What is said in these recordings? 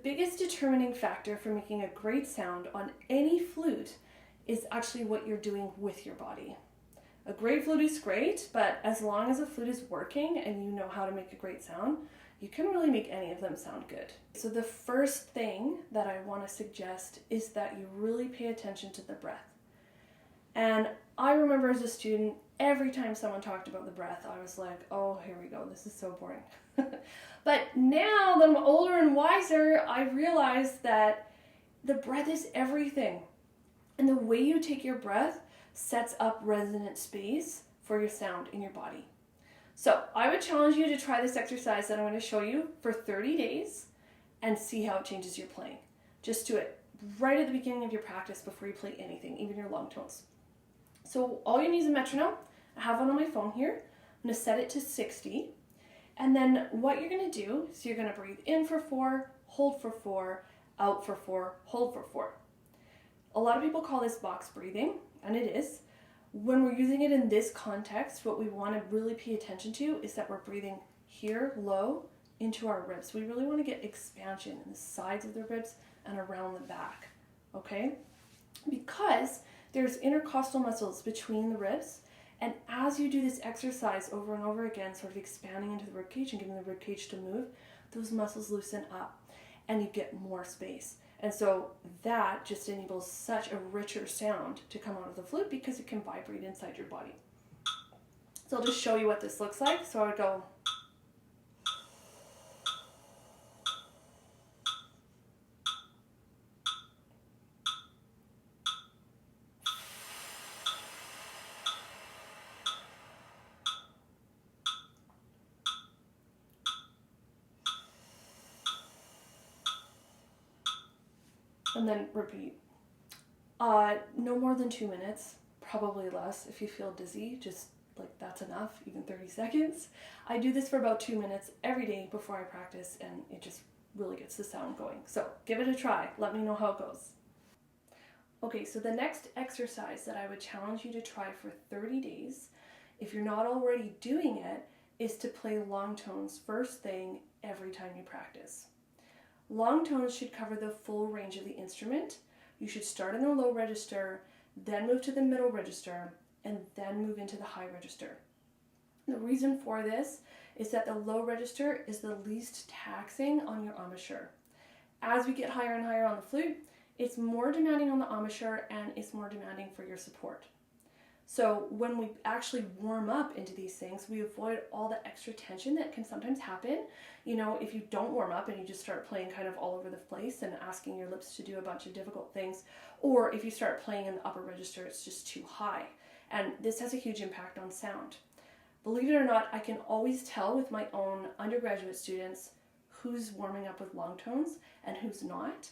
biggest determining factor for making a great sound on any flute is actually what you're doing with your body. A great flute is great, but as long as a flute is working and you know how to make a great sound, you can really make any of them sound good. So the first thing that I want to suggest is that you really pay attention to the breath. And I remember as a student, every time someone talked about the breath, I was like, oh, here we go, this is so boring. But now that I'm older and wiser, I realize that the breath is everything. And the way you take your breath sets up resonant space for your sound in your body. So I would challenge you to try this exercise that I'm going to show you for 30 days and see how it changes your playing. Just do it right at the beginning of your practice before you play anything, even your long tones. So all you need is a metronome. I have one on my phone here. I'm going to set it to 60. And then what you're going to do is you're going to breathe in for 4, hold for 4, out for 4, hold for 4. A lot of people call this box breathing, and it is. When we're using it in this context, what we want to really pay attention to is that we're breathing here low into our ribs. We really want to get expansion in the sides of the ribs and around the back, okay? Because there's intercostal muscles between the ribs, and as you do this exercise over and over again, sort of expanding into the ribcage and getting the ribcage to move, those muscles loosen up and you get more space. And so that just enables such a richer sound to come out of the flute because it can vibrate inside your body. So I'll just show you what this looks like. So I would go. And then repeat. No more than 2 minutes, probably less if you feel dizzy, just like that's enough, even 30 seconds. I do this for about 2 minutes every day before I practice, and it just really gets the sound going. So give it a try. Let me know how it goes. Okay, so the next exercise that I would challenge you to try for 30 days, if you're not already doing it, is to play long tones first thing every time you practice. Long tones should cover the full range of the instrument. You should start in the low register, then move to the middle register, and then move into the high register. The reason for this is that the low register is the least taxing on your embouchure. As we get higher and higher on the flute, it's more demanding on the embouchure and it's more demanding for your support. So when we actually warm up into these things, we avoid all the extra tension that can sometimes happen. You know, if you don't warm up and you just start playing kind of all over the place and asking your lips to do a bunch of difficult things, or if you start playing in the upper register, it's just too high. And this has a huge impact on sound. Believe it or not, I can always tell with my own undergraduate students who's warming up with long tones and who's not.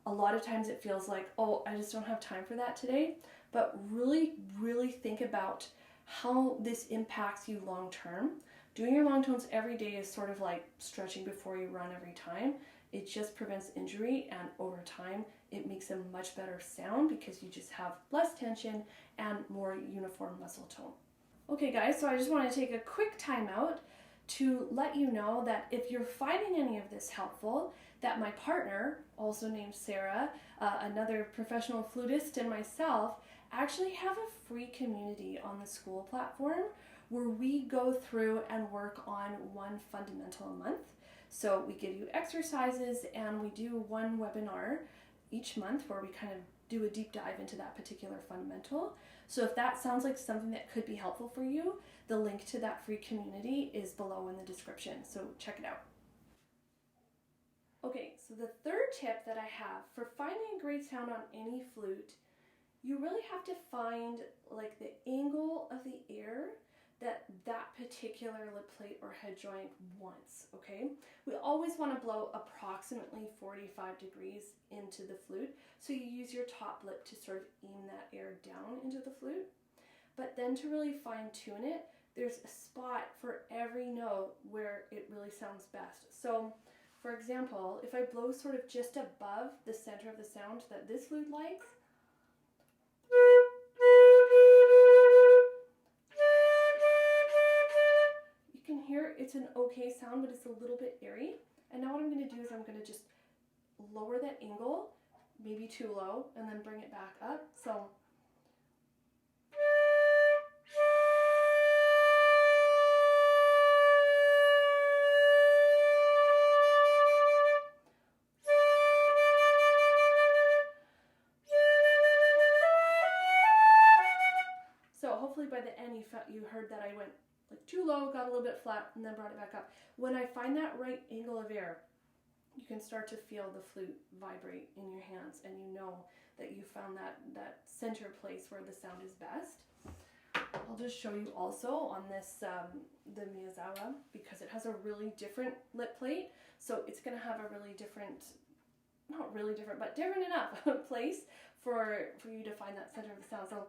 A lot of times it feels like, oh, I just don't have time for that today. But really, really think about how this impacts you long term. Doing your long tones every day is sort of like stretching before you run every time. It just prevents injury, and over time it makes a much better sound because you just have less tension and more uniform muscle tone. Okay guys, so I just want to take a quick time out to let you know that if you're finding any of this helpful, that my partner, also named Sarah, another professional flutist, and myself actually have a free community on the school platform where we go through and work on one fundamental a month. So we give you exercises and we do one webinar each month where we kind of do a deep dive into that particular fundamental. So if that sounds like something that could be helpful for you, the link to that free community is below in the description, so check it out. Okay, so the third tip that I have for finding a great sound on any flute, you really have to find like the angle of the air that particular lip plate or head joint wants, okay? We always want to blow approximately 45 degrees into the flute, so you use your top lip to sort of aim that air down into the flute. But then to really fine tune it, there's a spot for every note where it really sounds best. So for example, if I blow sort of just above the center of the sound that this flute likes, you can hear it's an okay sound, but it's a little bit airy. And now what I'm going to do is I'm going to just lower that angle, maybe too low, and then bring it back up. So hopefully by the end you heard that I went like too low, got a little bit flat, and then brought it back up. When I find that right angle of air, you can start to feel the flute vibrate in your hands, and you know that you found that center place where the sound is best. I'll just show you also on this, the Miyazawa, because it has a really different lip plate, so it's going to have a really different, not really different, but different enough place for you to find that center of the sound. So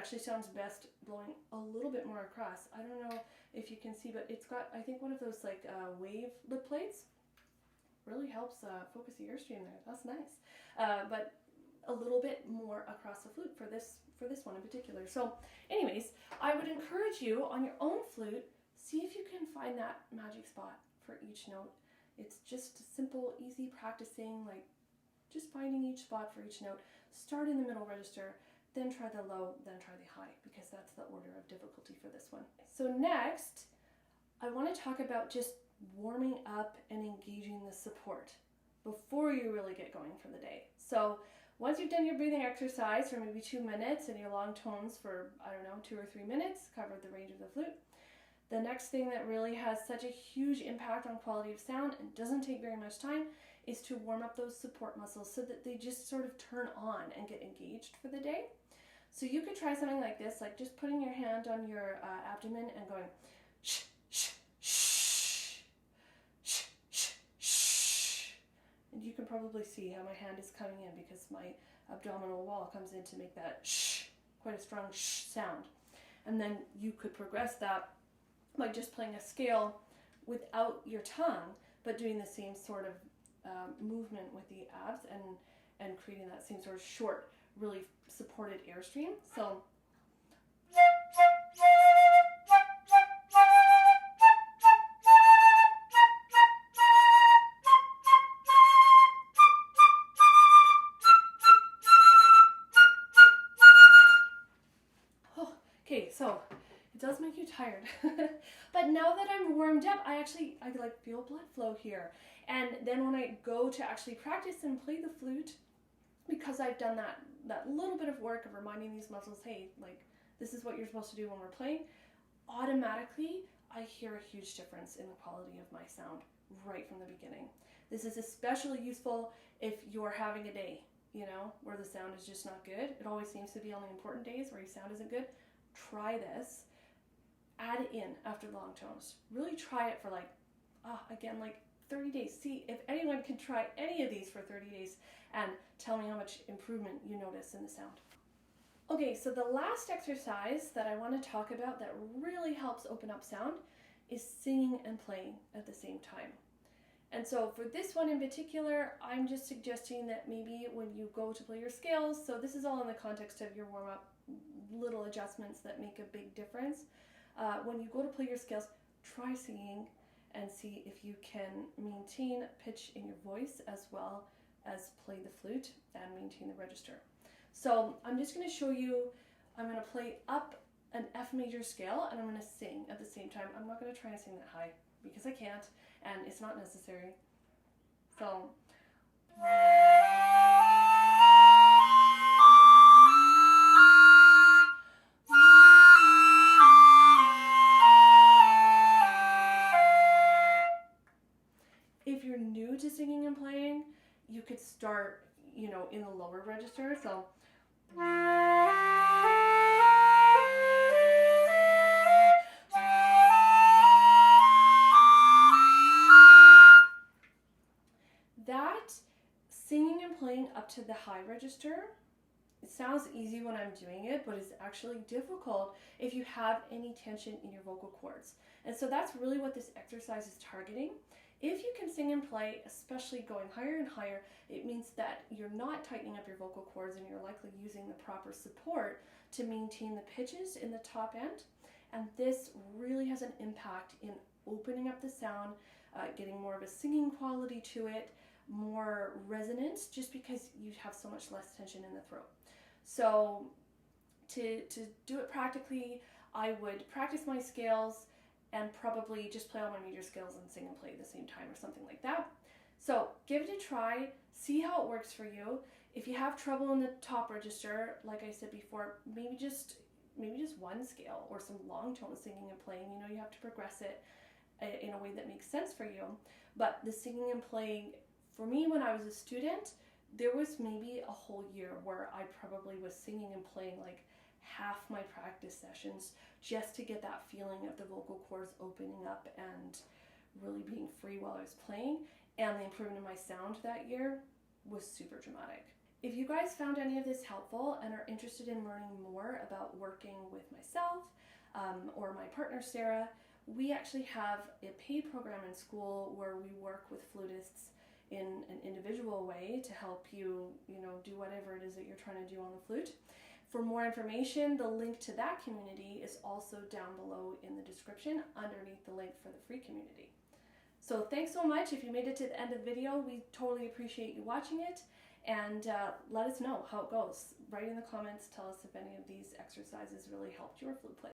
actually sounds best blowing a little bit more across. I don't know if you can see, but it's got, I think, one of those like wave lip plates. Really helps focus the airstream there. That's nice. But a little bit more across the flute for this one in particular. So anyways, I would encourage you on your own flute, see if you can find that magic spot for each note. It's just simple, easy practicing, like just finding each spot for each note. Start in the middle register, then try the low, then try the high, because that's the order of difficulty for this one. So next, I want to talk about just warming up and engaging the support before you really get going for the day. So once you've done your breathing exercise for maybe 2 minutes and your long tones for, I don't know, 2 or 3 minutes, covered the range of the flute, the next thing that really has such a huge impact on quality of sound and doesn't take very much time is to warm up those support muscles so that they just sort of turn on and get engaged for the day. So you could try something like this, like just putting your hand on your abdomen and going shh, shh, shh, shh, shh, shh. And you can probably see how my hand is coming in because my abdominal wall comes in to make that shh, quite a strong shh sound. And then you could progress that by just playing a scale without your tongue, but doing the same sort of movement with the abs and creating that same sort of short, really supported airstream. So okay, so it does make you tired. But now that I'm warmed up, I like feel blood flow here. And then when I go to actually practice and play the flute, because I've done that little bit of work of reminding these muscles, hey, like this is what you're supposed to do when we're playing, automatically I hear a huge difference in the quality of my sound right from the beginning. This is especially useful if you're having a day, you know, where the sound is just not good. It always seems to be on the important days where your sound isn't good. Try this. Add it in after the long tones. Really try it for like 30 days. See if anyone can try any of these for 30 days and tell me how much improvement you notice in the sound. Okay, so the last exercise that I want to talk about that really helps open up sound is singing and playing at the same time. And so for this one in particular, I'm just suggesting that maybe when you go to play your scales, so this is all in the context of your warm-up, little adjustments that make a big difference. When you go to play your scales, try singing and see if you can maintain pitch in your voice as well as play the flute and maintain the register. So I'm just going to show you, I'm going to play up an F major scale and I'm going to sing at the same time. I'm not going to try and sing that high because I can't and it's not necessary. So if you're new to singing and playing, you could start, you know, in the lower register. So that singing and playing up to the high register, it sounds easy when I'm doing it, but it's actually difficult if you have any tension in your vocal cords. And so that's really what this exercise is targeting, If you can sing and play, especially going higher and higher, it means that you're not tightening up your vocal cords and you're likely using the proper support to maintain the pitches in the top end. And this really has an impact in opening up the sound, getting more of a singing quality to it, more resonance, just because you have so much less tension in the throat. So to do it practically, I would practice my scales and probably just play all my major scales and sing and play at the same time or something like that. So give it a try, see how it works for you. If you have trouble in the top register, like I said before, maybe just one scale or some long tone singing and playing. You know, you have to progress it in a way that makes sense for you. But the singing and playing, for me when I was a student, there was maybe a whole year where I probably was singing and playing like half my practice sessions just to get that feeling of the vocal cords opening up and really being free while I was playing. And the improvement in my sound that year was super dramatic. If you guys found any of this helpful and are interested in learning more about working with myself or my partner Sarah, we actually have a paid program in school where we work with flutists in an individual way to help you, do whatever it is that you're trying to do on the flute. For more information, the link to that community is also down below in the description underneath the link for the free community. So thanks so much. If you made it to the end of the video, we totally appreciate you watching it, and let us know how it goes. Write in the comments, tell us if any of these exercises really helped your flute playing.